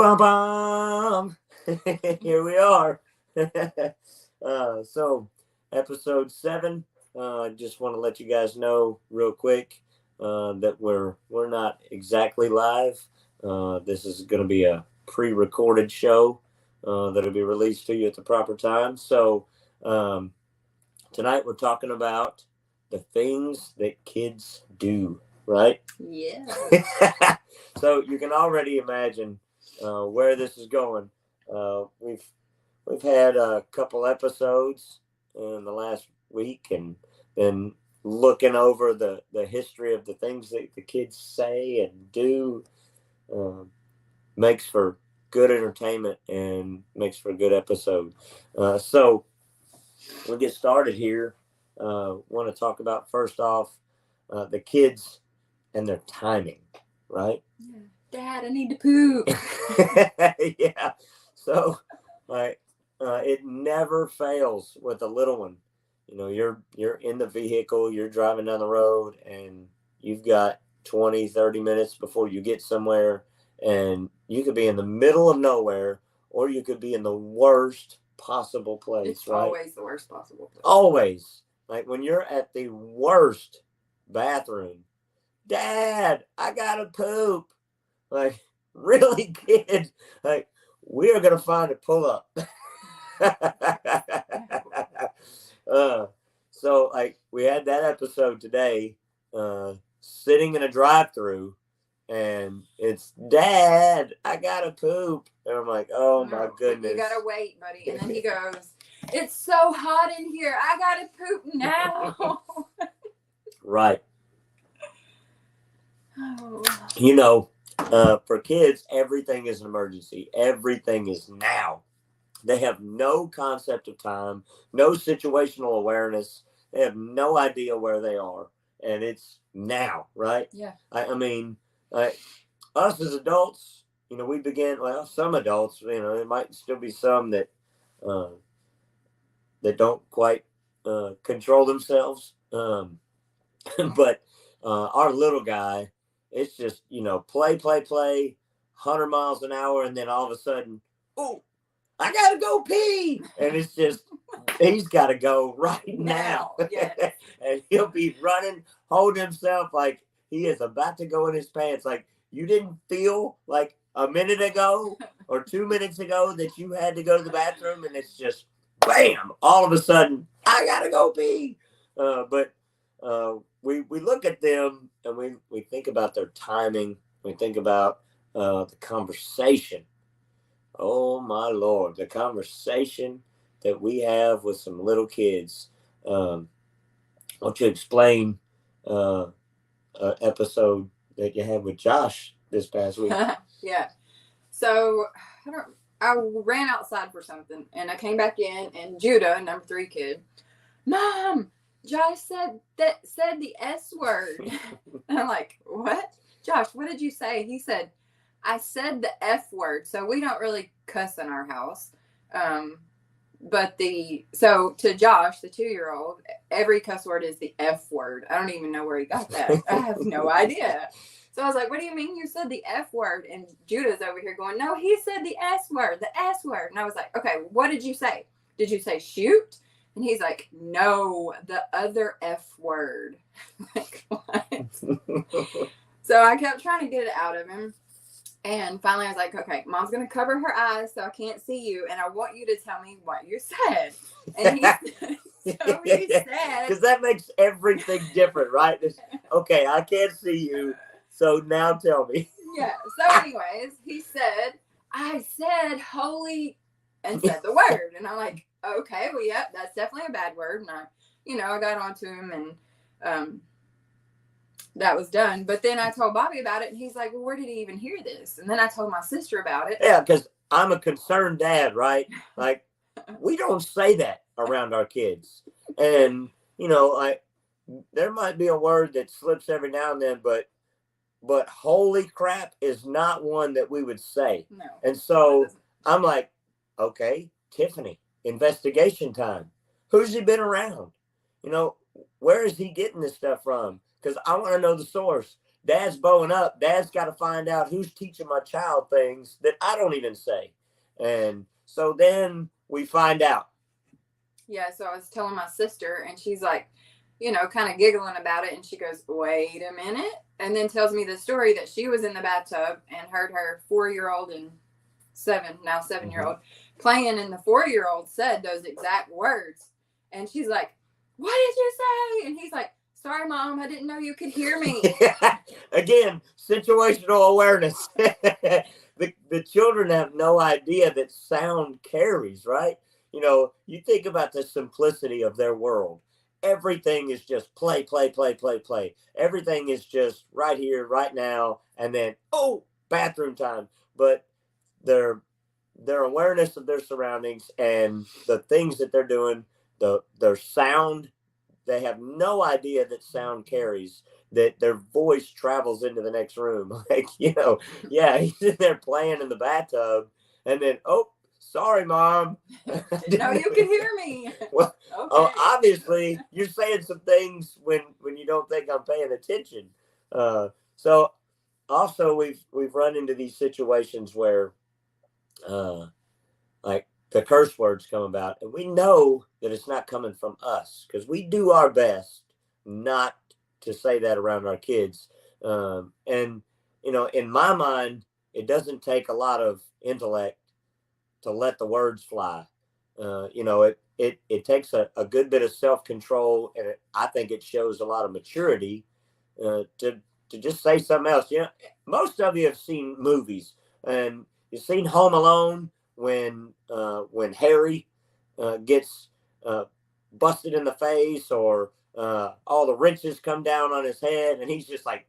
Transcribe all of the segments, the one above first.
Bum bum. Here we are. So episode 7. Just want to let you guys know real quick that we're not exactly live. This is going to be a pre-recorded show that'll be released to you at the proper time. So tonight we're talking about the things that kids do, right? Yeah. So you can already imagine where this is going. We've had a couple episodes in the last week, and then looking over the history of the things that the kids say and do makes for good entertainment and makes for a good episode. So we'll get started here. Want to talk about first off the kids and their timing, right? Yeah. Dad, I need to poop. Yeah. So, like, it never fails with a little one. You know, you're in the vehicle, you're driving down the road, and you've got 20, 30 minutes before you get somewhere, and you could be in the middle of nowhere, or you could be in the worst possible place, it's right? always the worst possible place. Always. Like when you're at the worst bathroom, Dad, I gotta poop. Like, really, kid? Like, we are gonna find a pull up. So, like, we had that episode today, sitting in a drive-through, and it's Dad, I gotta poop, and I'm like, oh my goodness, You gotta wait, buddy. And then he goes, it's so hot in here. I gotta poop now. Right. Oh. You know, for kids, everything is an emergency. Everything is now. They have no concept of time, no situational awareness. They have no idea where they are, and it's now, right? Yeah. I mean, us as adults, you know, we begin. Well, some adults, you know, there might still be some that don't quite control themselves. But our little guy, it's just, you know, play, 100 miles an hour, and then all of a sudden, oh, I gotta go pee, and it's just he's got to go right now. Yes. And he'll be running, hold himself like he is about to go in his pants. Like, you didn't feel like a minute ago or 2 minutes ago that you had to go to the bathroom, and it's just bam, all of a sudden I gotta go pee. But we look at them, and we think about their timing. We think about the conversation. Oh my Lord, the conversation that we have with some little kids. Why don't you explain an episode that you had with Josh this past week? Yeah. So I ran outside for something, and I came back in, and Judah, number 3 kid, Mom, Josh said the S word. And I'm like, what? Josh, what did you say? He said, I said the F word. So we don't really cuss in our house. But so to Josh, the 2-year-old, every cuss word is the F word. I don't even know where he got that. I have no idea. So I was like, what do you mean you said the F word? And Judah's over here going, no, he said the S word, the S word. And I was like, okay, what did you say? Did you say shoot? And he's like, no, the other F word. Like, what? So I kept trying to get it out of him. And finally I was like, okay, Mom's going to cover her eyes so I can't see you. And I want you to tell me what you said. And he said, because that makes everything different, right? Okay, I can't see you. So now tell me. Yeah. So anyways, he said, I said holy, and said the word. And I'm like, okay, well, yeah, that's definitely a bad word. And I got onto him, and that was done. But then I told Bobby about it, and he's like, well, where did he even hear this? And then I told my sister about it. Yeah, because I'm a concerned dad, right? Like, we don't say that around our kids. And, you know, like, there might be a word that slips every now and then, but holy crap is not one that we would say. No. And so I'm like, okay, Tiffany, investigation time. Who's he been around? You know, where is he getting this stuff from? Because I want to know the source. Dad's bowing up. Dad's got to find out who's teaching my child things that I don't even say. And so then we find out. Yeah, so I was telling my sister, and she's like, kind of giggling about it. And she goes, wait a minute. And then tells me the story that she was in the bathtub and heard her 4-year-old and 7-year-old playing. And the 4-year-old said those exact words. And she's like, what did you say? And he's like, sorry, Mom, I didn't know you could hear me. Again, situational awareness. The children have no idea that sound carries, right? You think about the simplicity of their world. Everything is just play, play, play, play, play. Everything is just right here, right now, and then, bathroom time. But their awareness of their surroundings and the things that they're doing, their sound, they have no idea that sound carries, that their voice travels into the next room. Like, yeah, he's in there playing in the bathtub, and then, sorry, Mom. No, you can hear me. Well, okay. Obviously, you're saying some things when you don't think I'm paying attention. So also we've run into these situations where, like, the curse words come about, and we know that it's not coming from us because we do our best not to say that around our kids. And in my mind, it doesn't take a lot of intellect to let the words fly. It takes a good bit of self-control, and I think it shows a lot of maturity to just say something else. Most of you have seen movies, and you've seen Home Alone when Harry gets busted in the face, or all the wrenches come down on his head, and he's just like,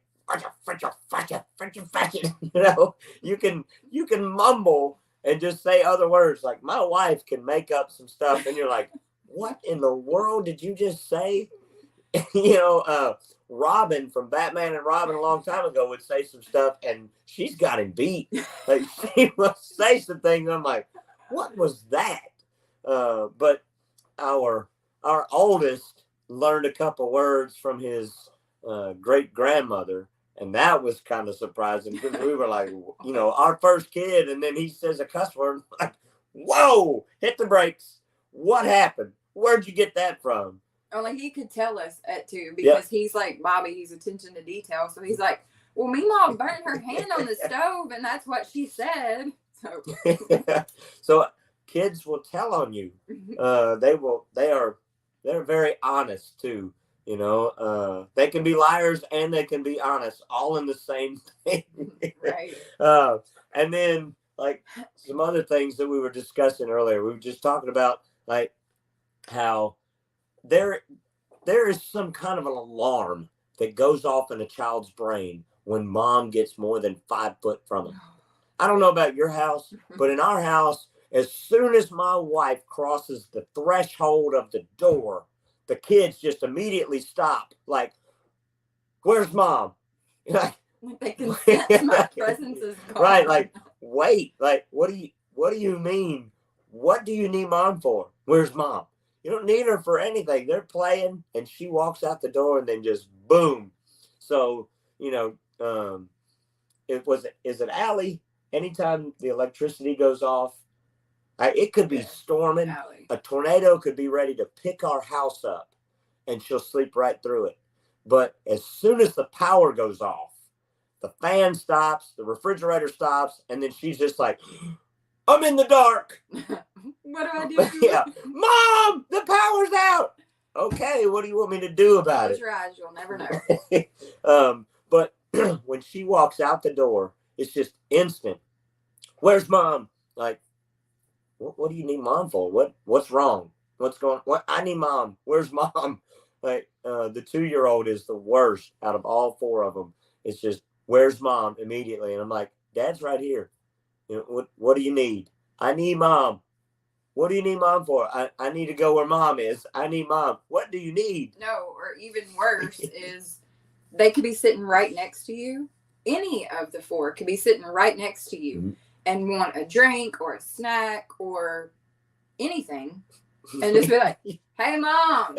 you can mumble and just say other words. Like, my wife can make up some stuff, and you're like, what in the world did you just say? Robin from Batman and Robin a long time ago would say some stuff, and she's got him beat. Like, she must say some things. I'm like, what was that? But our oldest learned a couple words from his great grandmother, and that was kind of surprising because we were like, our first kid, and then he says a cuss word. Like, whoa, hit the brakes. What happened? Where'd you get that from? Only he could tell us at 2 because he's like Bobby. He's attention to detail. So he's like, well, Meemaw burned her hand on the stove, and that's what she said. So kids will tell on you. They're very honest too. They can be liars and they can be honest, all in the same thing. Right. And then, like, some other things that we were discussing earlier, we were just talking about, like, how there is some kind of an alarm that goes off in a child's brain when mom gets more than 5 foot from them. I don't know about your house, but in our house, as soon as my wife crosses the threshold of the door, the kids just immediately stop. Like, where's Mom? Like, they can sense my presence is gone. Right, like, wait, like, what do you mean? What do you need Mom for? Where's Mom? You don't need her for anything. They're playing, and she walks out the door, and then just boom. So, is it Allie? Anytime the electricity goes off, it could be storming. Allie. A tornado could be ready to pick our house up, and she'll sleep right through it. But as soon as the power goes off, the fan stops, the refrigerator stops, and then she's just like, I'm in the dark. What do I do? Yeah. Mom, the power's out. Okay, what do you want me to do about Close it? your eyes, you'll never know. But when she walks out the door, it's just instant. Where's Mom? Like, what do you need Mom for? What's wrong? What's going on? What? I need Mom. Where's Mom? Like, the 2-year-old is the worst out of all 4 of them. It's just, where's Mom immediately? And I'm like, Dad's right here. What do you need? I need Mom. What do you need Mom for? I need to go where Mom is. I need Mom. What do you need? No, or even worse is they could be sitting right next to you. Any of the 4 could be sitting right next to you and want a drink or a snack or anything, and just be like, hey, Mom.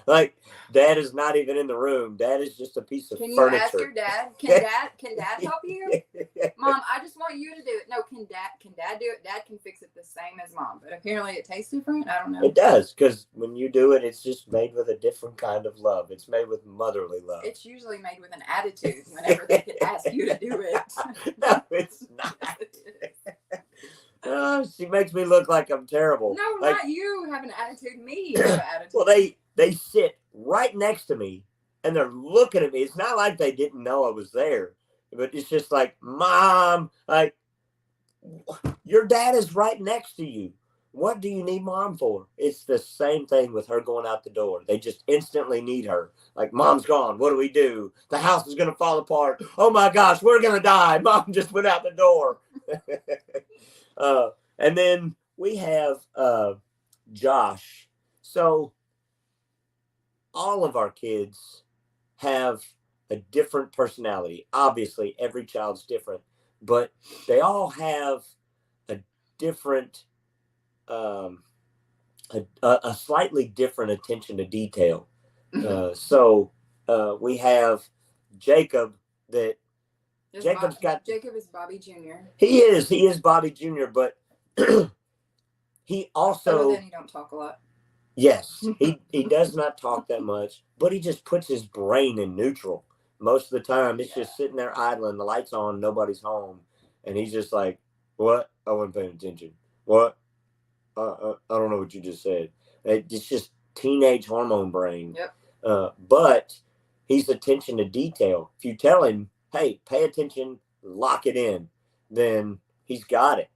Like, Dad is not even in the room. Dad is just a piece of Can you furniture. ask your dad? Can dad help you? Mom, I just want you to do it. No, can dad do it? Dad can fix it the same as mom, but apparently it tastes different. I don't know. It does, because when you do it, it's just made with a different kind of love. It's made with motherly love. It's usually made with an attitude whenever they can ask you to do it. No, it's not. Oh, she makes me look like I'm terrible. No, like, not you have an attitude. Me have an attitude. Well, they sit right next to me and they're looking at me. It's not like they didn't know I was there, but it's just like, Mom, like, your dad is right next to you. What do you need Mom for? It's the same thing with her going out the door. They just instantly need her. Like, Mom's gone. What do we do? The house is going to fall apart. Oh my gosh, we're going to die. Mom just went out the door. And then we have Josh. So all of our kids have a different personality. Obviously, every child's different, but they all have a different, a slightly different attention to detail. So we have Jacob that Jacob is Bobby Jr. He is Bobby Jr., but he also. Other than he don't talk a lot. Yes, he does not talk that much, but he just puts his brain in neutral. Most of the time, it's just sitting there idling, the lights on, nobody's home, and he's just like, "What? I wasn't paying attention. What? I don't know what you just said." It's just teenage hormone brain. Yep. But he's attention to detail. If you tell him, "Hey, pay attention, lock it in," then he's got it.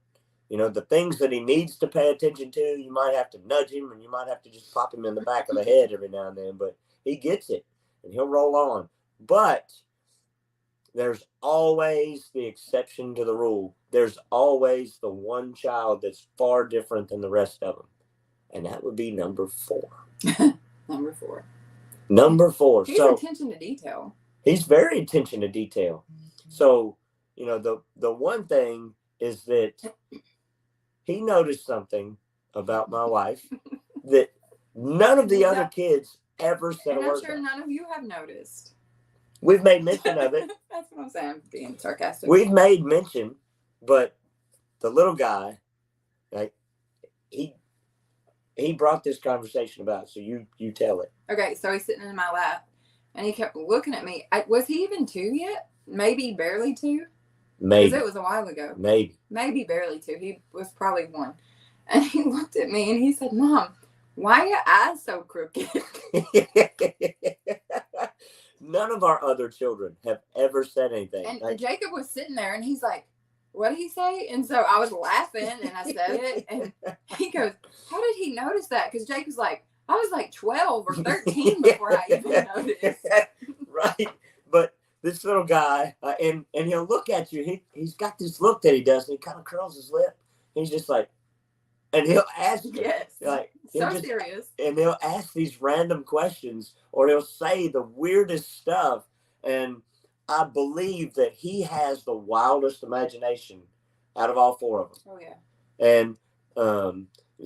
You know, the things that he needs to pay attention to, you might have to nudge him and you might have to just pop him in the back of the head every now and then, but he gets it and he'll roll on. But there's always the exception to the rule. There's always the one child that's far different than the rest of them. And that would be number 4. Number 4. Number 4. He's attention to detail. He's very attention to detail. So, you know, the one thing is that he noticed something about my wife that none of the other kids ever said a word. I'm sure none of you have noticed. We've made mention of it. That's what I'm saying. I'm being sarcastic. We've made mention, but the little guy, like, he brought this conversation about. So you tell it. Okay, so he's sitting in my lap, and he kept looking at me. Was he even 2 yet? Maybe barely 2. Maybe. Because it was a while ago. Maybe barely 2. He was probably 1. And he looked at me and he said, Mom, why are your eyes so crooked? None of our other children have ever said anything. And Jacob was sitting there and he's like, what did he say? And so I was laughing and I said it. And he goes, how did he notice that? Because Jacob's like, I was like 12 or 13 before I even noticed. Right. But this little guy, and he'll look at you. He's got this look that he does, and he kind of curls his lip. He's just like, and he'll ask you, yes, like, so serious. And he'll ask these random questions, or he'll say the weirdest stuff. And I believe that he has the wildest imagination out of all 4 of them. Oh yeah. And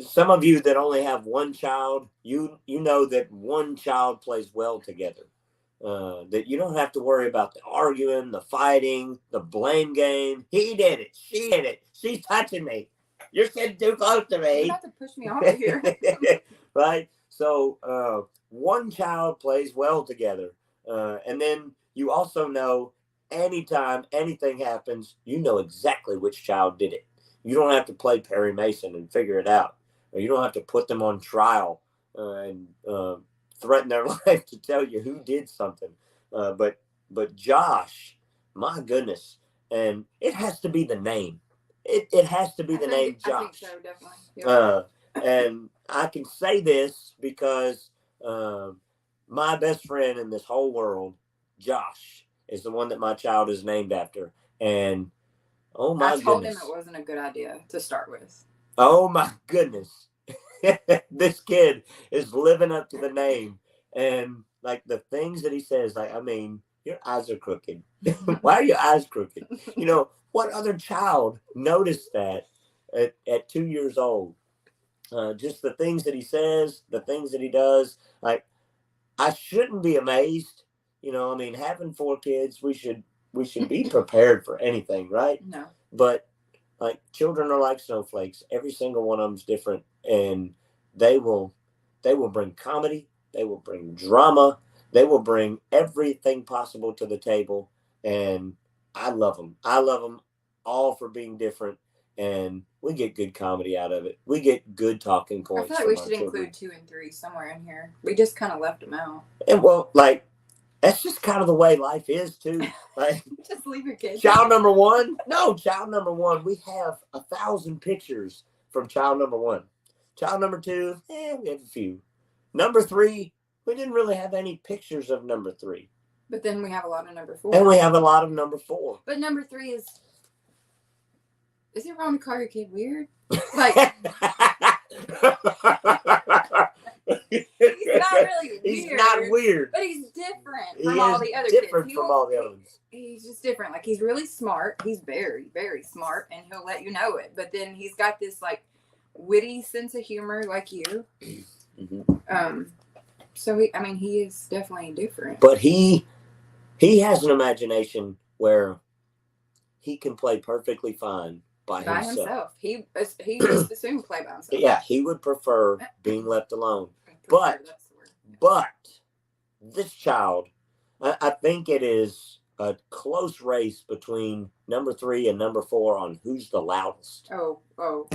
some of you that only have one child, you know that one child plays well together. That you don't have to worry about the arguing, the fighting, the blame game. He did it. She did it. She's touching me. You're sitting too close to me. You have to push me off of here. Right? So one child plays well together. And then you also know anytime anything happens, you know exactly which child did it. You don't have to play Perry Mason and figure it out. Or you don't have to put them on trial and threaten their life to tell you who did something. But Josh, my goodness, and it has to be the name. It has to be the name Josh. I think so, definitely. And I can say this because my best friend in this whole world, Josh, is the one that my child is named after. And oh my goodness. I told him it wasn't a good idea to start with. Oh my goodness. This kid is living up to the name. And like the things that he says, like, I mean, your eyes are crooked. Why are your eyes crooked? You know, what other child noticed that at 2 years old? Just the things that he says, the things that he does. Like, I shouldn't be amazed. You know, I mean, having 4 kids, we should be prepared for anything, right? No. But like children are like snowflakes. Every single one of them's different, and they will they will bring comedy. They will bring drama. They will bring everything possible to the table, and I love them. I love them all for being different, and we get good comedy out of it. We get good talking I points feel like from we our should children. include 2 and 3 somewhere in here. We just kind of left them out. And well, like that's just kind of the way life is too. Like Just leave your kids. child number one, no, child number one. We have 1,000 pictures from child number one. Child number two, we have a few. Number three, we didn't really have any pictures of number three, But then we have a lot of number 4. and we have a lot of number four. But number 3 is it wrong to call your kid weird? Like he's not really weird. He's not weird. But he's different He from all is the other different kids. from all the other ones. He's just different. Like he's really smart. He's very, very smart, and he'll let you know it. But then he's got this like witty sense of humor, like you. Mm-hmm. So he is definitely different. But he has an imagination where he can play perfectly fine by himself. He used to soon play by himself. Yeah, he would prefer being left alone. That's the word. But this child, I think it is a close race between number 3 and number 4 on who's the loudest. Oh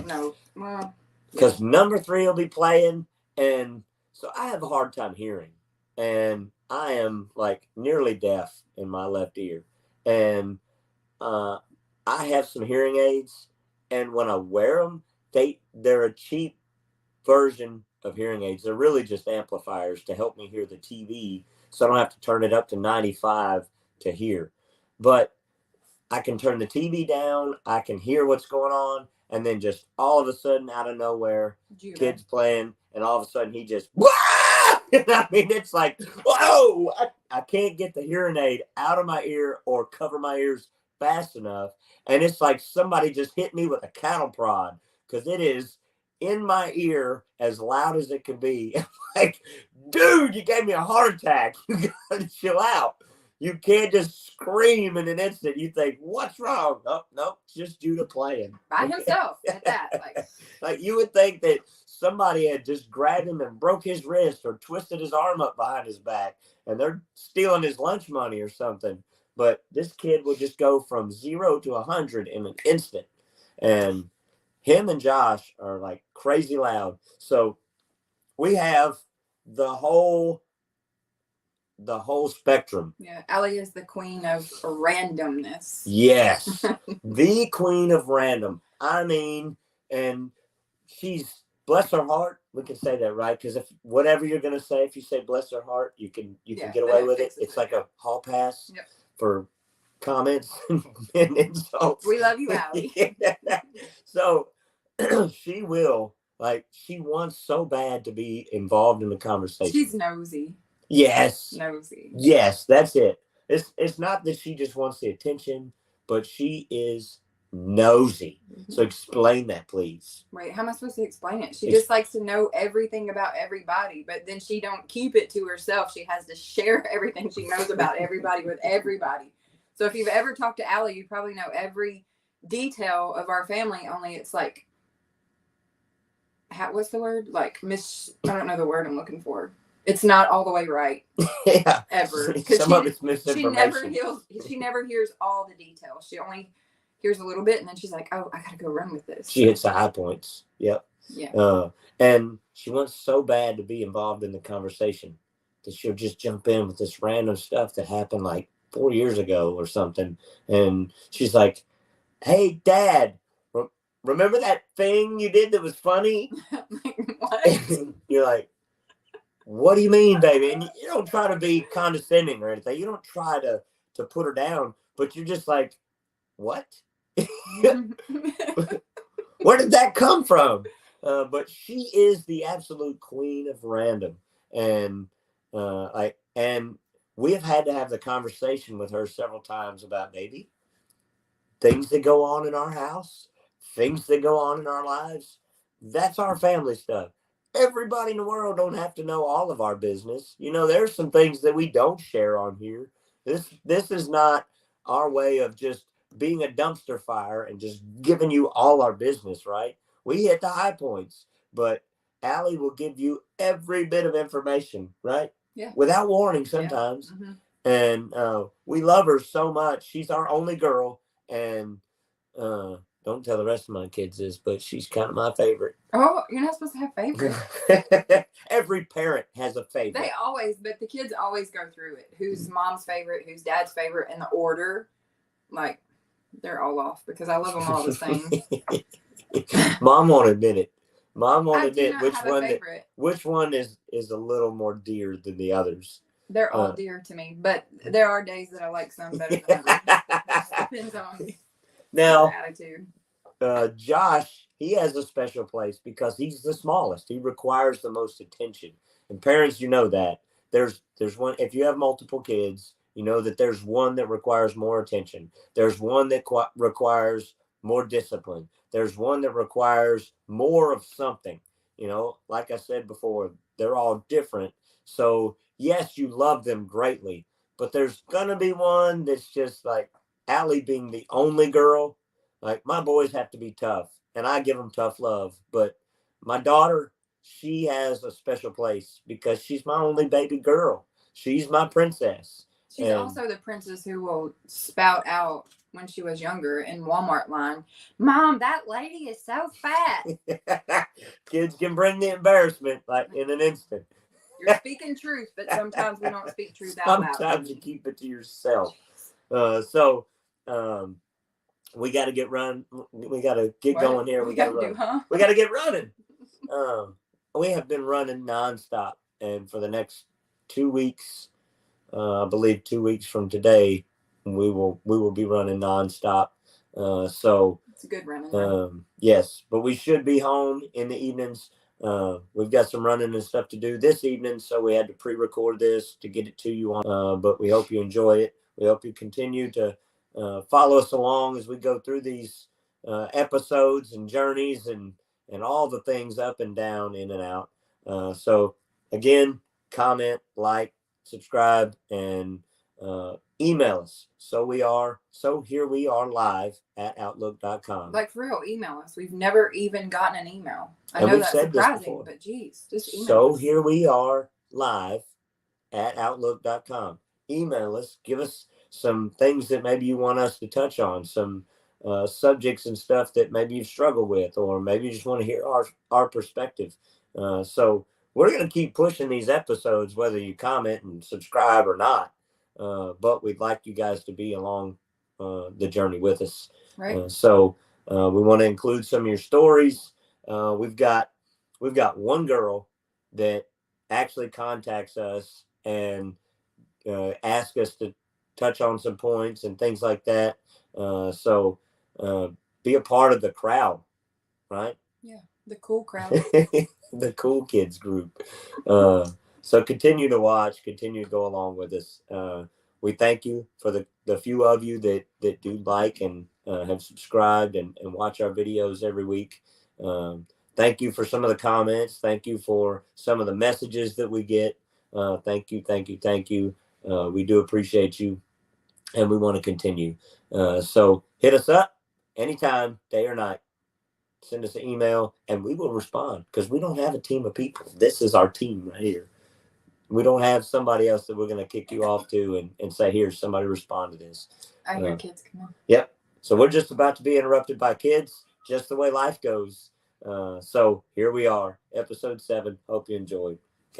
no. Well, because number 3 will be playing, and so I have a hard time hearing, and I am like nearly deaf in my left ear, and I have some hearing aids, and when I wear them, they're a cheap version of hearing aids. They're really just amplifiers to help me hear the TV, so I don't have to turn it up to 95 to hear. But I can turn the TV down, I can hear what's going on, and then just all of a sudden, out of nowhere, kids playing, and all of a sudden he just, Wah! I mean, it's like, whoa! I can't get the hearing aid out of my ear or cover my ears fast enough, and it's like somebody just hit me with a cattle prod, because it is in my ear as loud as it can be. Like, dude, you gave me a heart attack. You gotta chill out. You can't just scream in an instant. You think, what's wrong? Nope, it's just Judah playing. By himself at that. Like you would think that somebody had just grabbed him and broke his wrist or twisted his arm up behind his back, and they're stealing his lunch money or something. But this kid will just go from 0 to 100 in an instant. And him and Josh are like crazy loud. So we have the whole spectrum. Yeah, Allie is the queen of randomness. Yes, the queen of random. I mean, and she's, bless her heart. We can say that, right? Because if whatever you're gonna say, if you say bless her heart, you can get away with it. It's like a hall pass for comments and insults. We love you, Allie. So she wants so bad to be involved in the conversation. She's nosy. Yes. Nosy. Yes, that's it. It's not that she just wants the attention, but she is nosy. Mm-hmm. So explain that, please. Wait, how am I supposed to explain it? She just likes to know everything about everybody, but then she don't keep it to herself. She has to share everything she knows about everybody with everybody. So if you've ever talked to Allie, you probably know every detail of our family, only it's like, what's the word? Like, I don't know the word I'm looking for. It's not all the way right. Yeah. Ever. Some of it's misinformation. She never hears all the details. She only hears a little bit, and then she's like, oh, I gotta go run with this. She hits the high points. Yep. Yeah. And she wants so bad to be involved in the conversation that she'll just jump in with this random stuff that happened like 4 years ago or something. And she's like, hey, Dad, remember that thing you did that was funny? Like, what? You're like, what do you mean, baby? And you don't try to be condescending or anything. You don't try to put her down, but you're just like, what? Where did that come from? But she is the absolute queen of random. And and we have had to have the conversation with her several times about, baby, things that go on in our house, things that go on in our lives. That's our family stuff. everybody in the world don't have to know all of our business. There's some things that we don't share on here. This is not our way of just being a dumpster fire and just giving you all our business, right? We hit the high points, but Allie will give you every bit of information, right? Yeah. Without warning sometimes. Yeah. Mm-hmm. And we love her so much. She's our only girl, and don't tell the rest of my kids this, but she's kind of my favorite. Oh, you're not supposed to have favorites. Every parent has a favorite. But the kids always go through it. Who's mom's favorite, who's dad's favorite, in the order. Like, they're all off because I love them all the same. Mom won't admit it. Mom won't admit which one is a little more dear than the others. They're all dear to me, but there are days that I like some better than others. Depends on now attitude. Josh, he has a special place because he's the smallest. He requires the most attention. And parents, you know that. There's one, if you have multiple kids, you know that there's one that requires more attention. There's one that requires more discipline. There's one that requires more of something. Like I said before, they're all different. So, yes, you love them greatly, but there's going to be one that's just like Allie being the only girl. Like, my boys have to be tough, and I give them tough love. But my daughter, she has a special place because she's my only baby girl. She's my princess. She's also the princess who will spout out when she was younger in Walmart line, "Mom, that lady is so fat." Kids can bring the embarrassment like in an instant. You're speaking truth, but sometimes we don't speak truth out loud. Sometimes you keep it to yourself. We got to get run. We got to get going here. We got to run. Huh? We got to get running. We have been running nonstop, and for the next 2 weeks, I believe 2 weeks from today, we will be running nonstop. So it's a good running. Yes, but we should be home in the evenings. We've got some running and stuff to do this evening, so we had to pre-record this to get it to you on. But we hope you enjoy it. We hope you continue to follow us along as we go through these episodes and journeys and all the things up and down, in and out. So again, comment, like, subscribe, and email us. So here we are live at outlook.com. Like, for real, email us. We've never even gotten an email. I know that's surprising, but geez, just email us. So here we are live at outlook.com. Email us. Give us some things that maybe you want us to touch on, some subjects and stuff that maybe you've struggled with, or maybe you just want to hear our perspective. So we're going to keep pushing these episodes, whether you comment and subscribe or not. But we'd like you guys to be along the journey with us. Right. So we want to include some of your stories. We've got one girl that actually contacts us and asks us to touch on some points and things like that. So be a part of the crowd, right? Yeah, the cool crowd. The cool kids group. So continue to watch, continue to go along with us. We thank you for the few of you that do like and have subscribed and watch our videos every week. Thank you for some of the comments. Thank you for some of the messages that we get. Thank you. We do appreciate you, and we want to continue. So hit us up anytime, day or night. Send us an email, and we will respond, because we don't have a team of people. This is our team right here. We don't have somebody else that we're going to kick you off to and say, here, somebody respond to this. I hear kids come on. Yep. So we're just about to be interrupted by kids, just the way life goes. So here we are, episode 7. Hope you enjoyed.